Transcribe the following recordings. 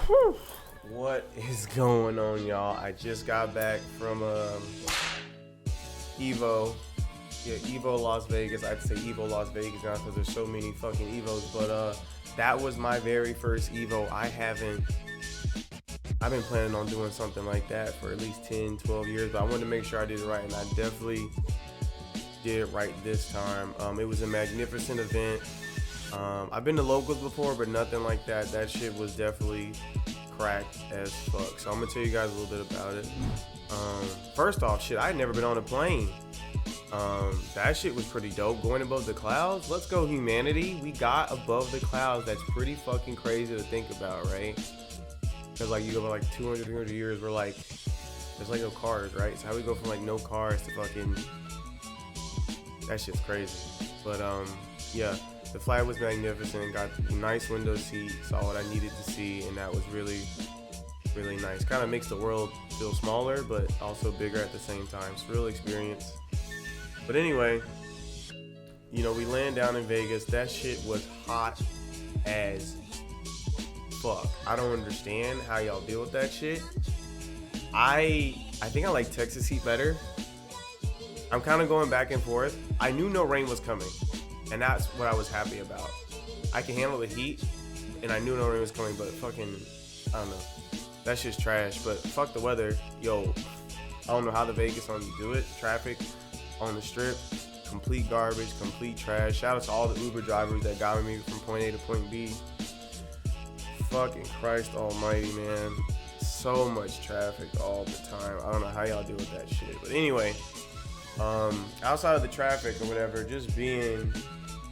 Whew. What is going on, y'all? I just got back from Evo. Yeah, Evo Las Vegas. I'd say Evo Las Vegas now because there's so many fucking Evos. But that was my very first Evo. I've been planning on doing something like that for at least 10, 12 years, but I wanted to make sure I did it right, and I definitely did it right this time. It was a magnificent event. I've been to locals before, but nothing like that. That shit was definitely cracked as fuck. So I'm gonna tell you guys a little bit about it. First off, shit, I had never been on a plane. That shit was pretty dope. Going above the clouds. Let's go, humanity. We got above the clouds. That's pretty fucking crazy to think about, right? Because like you go for like 200, 300 years, we're like, there's like no cars, right? So how we go from like no cars to fucking, that shit's crazy. But yeah, the flight was magnificent. Got a nice window seat, saw what I needed to see, and that was really, really nice. Kind of makes the world feel smaller, but also bigger at the same time. It's a real experience. But anyway, you know, we land down in Vegas. That shit was hot as fuck. I don't understand how y'all deal with that shit. I think I like Texas heat better. I'm kind of going back and forth. I knew no rain was coming, and that's what I was happy about. I can handle the heat, and I knew no rain was coming, but fucking, I don't know. That shit's trash, but fuck the weather. Yo, I don't know how the Vegas on you do it. Traffic on the strip, complete garbage, complete trash. Shout out to all the Uber drivers that got me from point A to point B. Fucking Christ almighty, man. So much traffic all the time. I don't know how y'all deal with that shit. But anyway, outside of the traffic or whatever, just being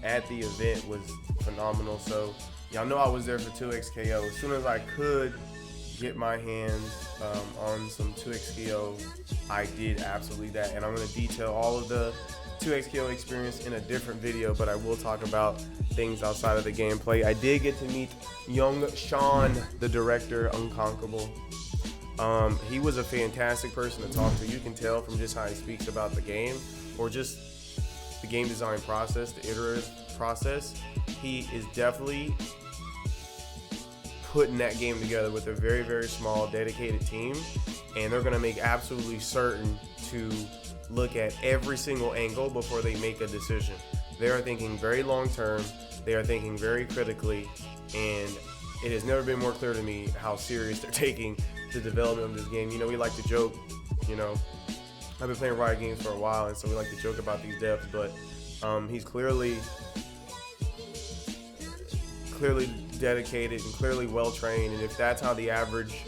at the event was phenomenal. So y'all know I was there for 2XKO. As soon as I could get my hands on some 2XKO, I did absolutely that. And I'm going to detail all of the 2XKO experience in a different video, but I will talk about things outside of the gameplay. I did get to meet young Sean, the director, Unconquerable. He was a fantastic person to talk to. You can tell from just how he speaks about the game, or just the game design process, the iterative process. He is definitely putting that game together with a very, very small, dedicated team, and they're going to make absolutely certain to look at every single angle before they make a decision. They are thinking very long term, they are thinking very critically, and it has never been more clear to me how serious they're taking the development of this game. You know, we like to joke, you know, I've been playing Riot games for a while, and so we like to joke about these devs, but he's clearly dedicated and clearly well trained, and if that's how the average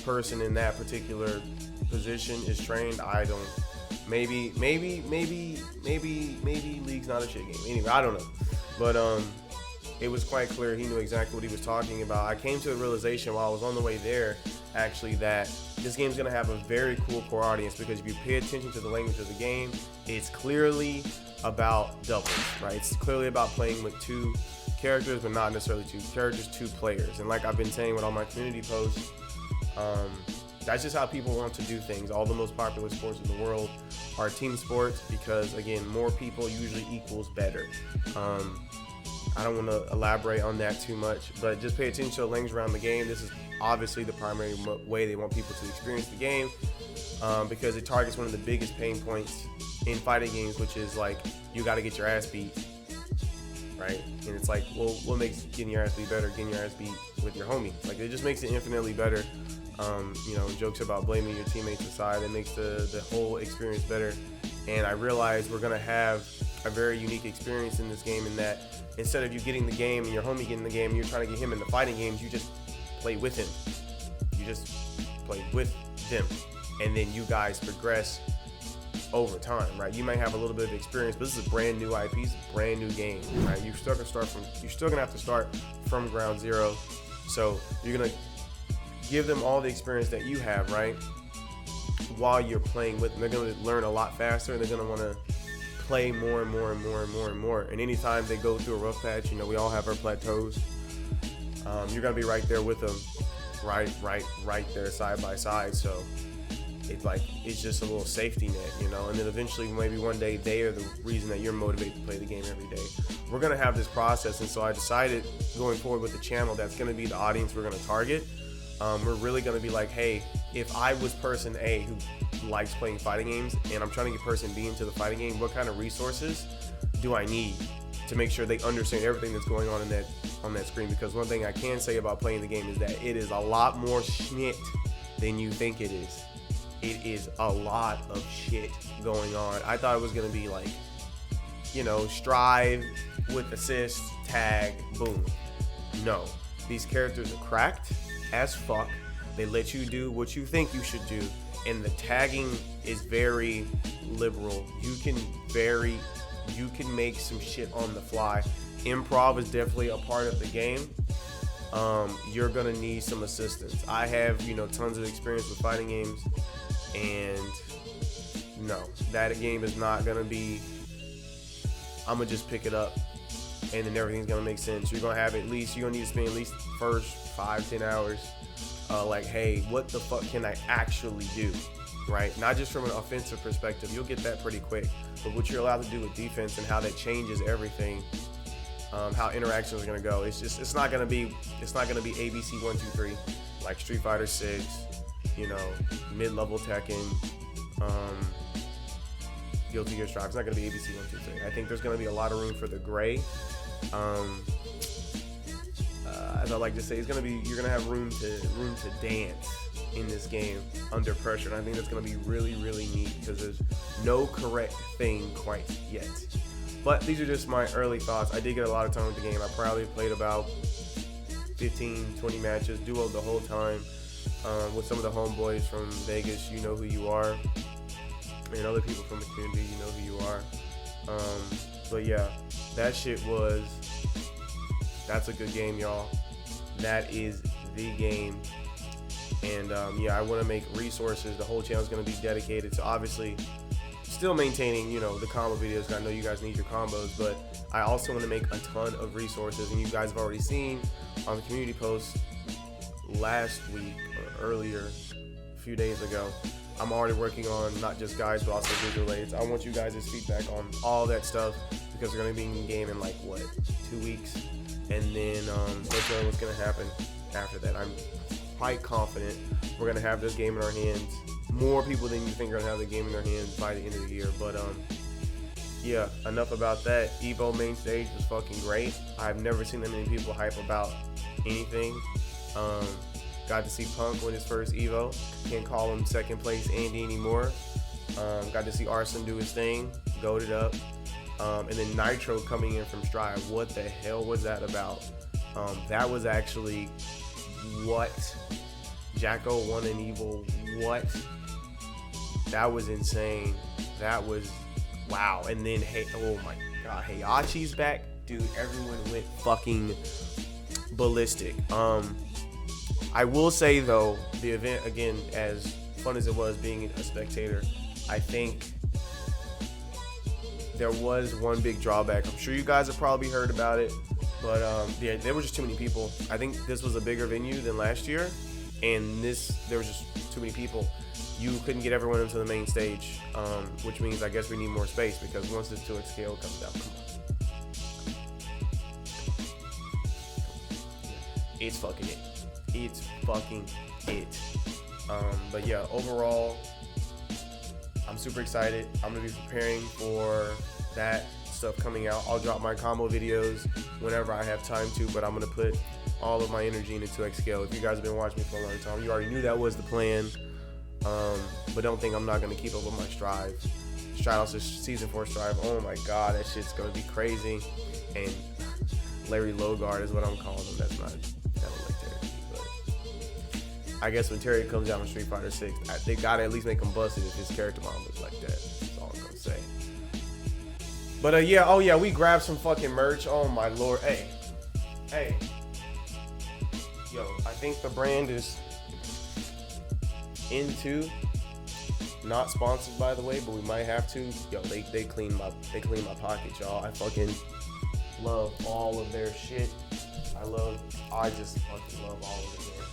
person in that particular position is trained, I don't. Maybe League's not a shit game. Anyway, I don't know, but it was quite clear he knew exactly what he was talking about. I came to the realization while I was on the way there, actually, that this game's gonna have a very cool core audience, because if you pay attention to the language of the game, it's clearly about doubles, right? It's clearly about playing with two characters, but not necessarily two characters, two players. And like I've been saying with all my community posts, that's just how people want to do things. All the most popular sports in the world are team sports, because again, more people usually equals better. I don't want to elaborate on that too much, but just pay attention to the language around the game. This is obviously the primary way they want people to experience the game, because it targets one of the biggest pain points in fighting games, which is like, you got to get your ass beat, right? And it's like, well, what makes getting your ass beat better? Getting your ass beat with your homie. Like, it just makes it infinitely better. You know, jokes about blaming your teammates aside, it makes the whole experience better. And I realized we're gonna have a very unique experience in this game, in that instead of you getting the game and your homie getting the game and you're trying to get him in the fighting games, you just play with him. You just play with them, and then you guys progress over time, right? You might have a little bit of experience, but this is a brand new IP, it's a brand new game, right? You're still gonna have to start from ground zero. So you're gonna give them all the experience that you have, right? While you're playing with them, they're gonna learn a lot faster, and they're gonna want to play more and more and more and more and more. And anytime they go through a rough patch, you know, we all have our plateaus. You're gonna be right there with them, right there, side by side. So it's just a little safety net, you know. And then eventually, maybe one day, they are the reason that you're motivated to play the game every day. We're gonna have this process, and so I decided going forward with the channel, that's gonna be the audience we're gonna target. We're really going to be like, hey, if I was person A who likes playing fighting games and I'm trying to get person B into the fighting game, what kind of resources do I need to make sure they understand everything that's going on in that screen? Because one thing I can say about playing the game is that it is a lot more shit than you think it is. It is a lot of shit going on. I thought it was going to be like, strive with assist, tag, boom. No, these characters are cracked as fuck. They let you do what you think you should do, and the tagging is very liberal. You can make some shit on the fly. Improv is definitely a part of the game. You're gonna need some assistance. I have, tons of experience with fighting games, and no, that game is not gonna be, I'm gonna just pick it up and then everything's gonna make sense. You're gonna need to spend at least first 5-10 hours like, hey, what the fuck can I actually do, right? Not just from an offensive perspective, you'll get that pretty quick, but what you're allowed to do with defense and how that changes everything, how interactions are gonna go. It's not gonna be ABC 1 2 3 like Street Fighter 6, mid-level Tekken, Guilty Gear Strive. It's not gonna be ABC 1 2 3. I think there's gonna be a lot of room for the gray. As I like to say, you're gonna have room to dance in this game under pressure, and I think that's gonna be really, really neat because there's no correct thing quite yet. But these are just my early thoughts. I did get a lot of time with the game. I probably played about 15-20 matches, duo the whole time, with some of the homeboys from Vegas. You know who you are, and other people from the community. You know who you are. But yeah, that's a good game, y'all. That is the game. And I want to make resources. The whole channel is going to be dedicated to obviously still maintaining, the combo videos. I know you guys need your combos, but I also want to make a ton of resources. And you guys have already seen on the community post last week or earlier, a few days ago, I'm already working on not just guides, but also visual aids. I want you guys' feedback on all that stuff because we're going to be in the game in 2 weeks. And then let's know what's going to happen after that. I'm quite confident we're going to have this game in our hands. More people than you think are going to have the game in their hands by the end of the year. But yeah, enough about that. Evo main stage was fucking great. I've never seen that many people hype about anything. Got to see Punk win his first Evo. Can't call him second place Andy anymore. Got to see Arson do his thing. Goated up. And then Nitro coming in from Strive. What the hell was that about? That was actually what? Jacko won an Evo. What? That was insane. That was wow. And then oh my god, Heihachi's back. Dude, everyone went fucking ballistic. I will say though, the event, again, as fun as it was being a spectator, I think there was one big drawback. I'm sure you guys have probably heard about it, but yeah, there were just too many people. I think this was a bigger venue than last year, and there was just too many people. You couldn't get everyone into the main stage, which means I guess we need more space because once this 2x scale comes out, come on. It's fucking it. It's fucking it. But yeah, overall, I'm super excited. I'm gonna be preparing for that stuff coming out. I'll drop my combo videos whenever I have time to, but I'm gonna put all of my energy into 2x scale. If you guys have been watching me for a long time, you already knew that was the plan. But don't think I'm not gonna keep up with my Strive. Stratos is season 4 Strive. Oh my god, that shit's gonna be crazy. And Larry Logard is what I'm calling him. That's not, I don't like Terry, but I guess when Terry comes out in Street Fighter 6, they gotta at least make him busted if his character model looks like that. That's all I'm gonna say. But yeah, oh yeah, we grabbed some fucking merch. Oh my lord, hey, yo, I think the brand is into. Not sponsored, by the way, but we might have to. Yo, they clean my pocket, y'all. I fucking love all of their shit. I just fucking love all of it, man.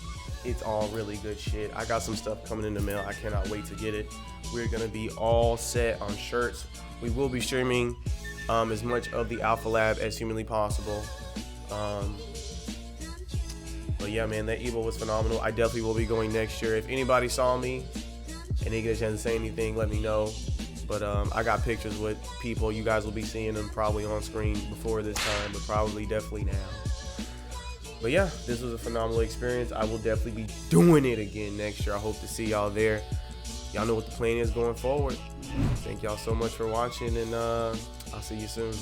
It's all really good shit. I got some stuff coming in the mail. I cannot wait to get it. We're gonna be all set on shirts. We will be streaming as much of the Alpha Lab as humanly possible. But yeah, man, that Evo was phenomenal. I definitely will be going next year. If anybody saw me and didn't get a chance to say anything, let me know. But I got pictures with people. You guys will be seeing them probably on screen before this time, but probably definitely now. But yeah, this was a phenomenal experience. I will definitely be doing it again next year. I hope to see y'all there. Y'all know what the plan is going forward. Thank y'all so much for watching, and I'll see you soon.